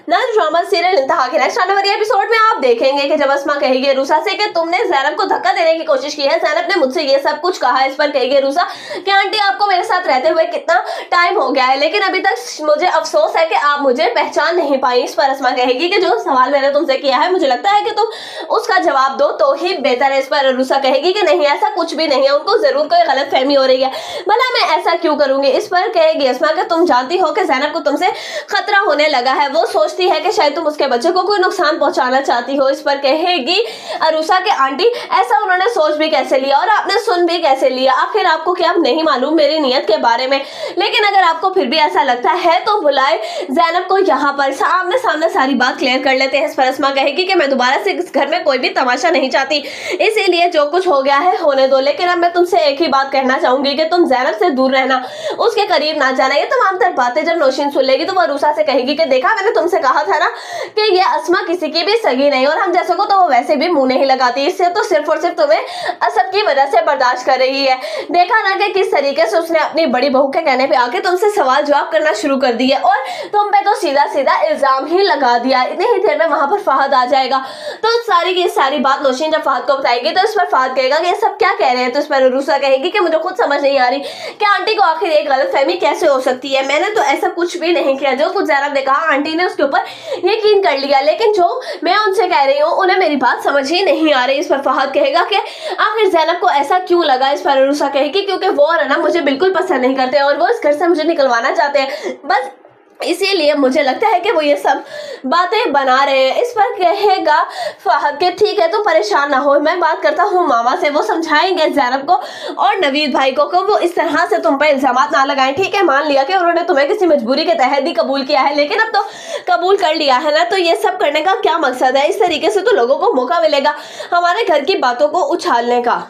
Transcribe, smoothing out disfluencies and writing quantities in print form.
नल drama serial इंतहा के next आने वाले एपिसोड में आप देखेंगे कि जब अस्मा कहेगी रूसा से कि तुमने ज़ैनब को धक्का देने की कोशिश की है, ज़ैनब ने मुझसे ये सब कुछ कहा। इस पर कहेगी रूसा कि आंटी आपको मेरे साथ रहते हुए कितना टाइम हो गया है, लेकिन अभी तक मुझे अफसोस है कि आप मुझे पहचान नहीं पाई। इस पर अस्मा कहेगी कि जो सवाल मैंने तुमसे किया है मुझे लगता है कि तुम उसका जवाब दो तो ही बेहतर है। इस पर रूसा कहेगी कि नहीं, ऐसा कुछ भी नहीं है, उनको जरूर कोई गलत फहमी हो रही है, भला मैं ऐसा क्यों करूंगी। इस पर कहेगी अस्मा कि तुम जानती हो कि ज़ैनब को तुमसे खतरा होने लगा है, वो सोचती है कि शायद तुम उसके बच्चे को कोई नुकसान पहुंचाना चाहती हो। इस पर कहेगी अरूसा के आंटी ऐसा उन्होंने सोच भी कैसे लिया और आपने सुन भी कैसे लिया, आखिर आपको क्या नहीं मालूम मेरी नीयत के बारे में। लेकिन अगर आपको फिर भी ऐसा लगता है तो बुलाए ज़ैनब को यहाँ पर, सामने सामने सारी बात क्लियर कर लेते हैं। इस पर अस्मा कहेगी कि मैं दोबारा से इस घर में कोई भी तमाशा नहीं चाहती, इसीलिए जो कुछ हो गया है होने दो। लेकिन अब मैं तुमसे एक ही बात कहना चाहूंगी कि तुम ज़ैनब से दूर रहना, उसके करीब ना जाना। ये तमाम तर बातें जब नौशीन सुन लेगी तो वो अरूसा से कहेगी कि देखा मैंने तुमसे कहा था ना कि ये अस्मा किसी की भी सगी नहीं, और हम जैसे को तो वो वैसे भी मुंह नहीं लगाती, इससे तो सिर्फ और सिर्फ तुम्हें असद की वजह से बर्दाश्त कर रही है। देखा ना कि किस तरीके से उसने अपनी बड़ी बहू के कहने पे आके तुमसे सवाल जवाब करना शुरू कर दिया और तुम पे तो सीधा सीधा इल्जाम ही लगा दिया। इतनी ही देर में वहां पर फहद आ जाएगा। तो सारी की सारी बात नौशीन जब फहद को बताएगी तो इस पर फहद कहेगा कि ये सब क्या कह रहे हैं। तो इस पर अरूसा कहेगी कि मुझे खुद समझ नहीं आ रही कि आंटी को आखिर एक गलतफहमी कैसे हो सकती है, मैंने तो ऐसा कुछ भी नहीं किया। जो कुछ ज़ैनब ने कहा आंटी ने उसके ऊपर यकीन कर लिया, लेकिन जो मैं उनसे कह रही हूँ उन्हें मेरी बात समझ ही नहीं आ रही। इस पर फहद कहेगा कि आखिर ज़ैनब को ऐसा क्यों लगा। इस पर अरूसा कहेगी क्योंकि वो और ना मुझे बिल्कुल पसंद नहीं करते और वो इस घर से मुझे निकलवाना चाहते हैं, बस इसीलिए मुझे लगता है कि वो ये सब बातें बना रहे हैं। इस पर कहेगा फहद के ठीक है, तुम परेशान ना हो, मैं बात करता हूँ मामा से, वो समझाएंगे ज़ैनब को और नवीद भाई को वो इस तरह से तुम पर इल्जामात ना लगाएं। ठीक है, मान लिया कि उन्होंने तुम्हें किसी मजबूरी के तहत ही कबूल किया है, लेकिन अब तो कबूल कर लिया है ना, तो ये सब करने का क्या मकसद है। इस तरीके से तो लोगों को मौका मिलेगा हमारे घर की बातों को उछालने का।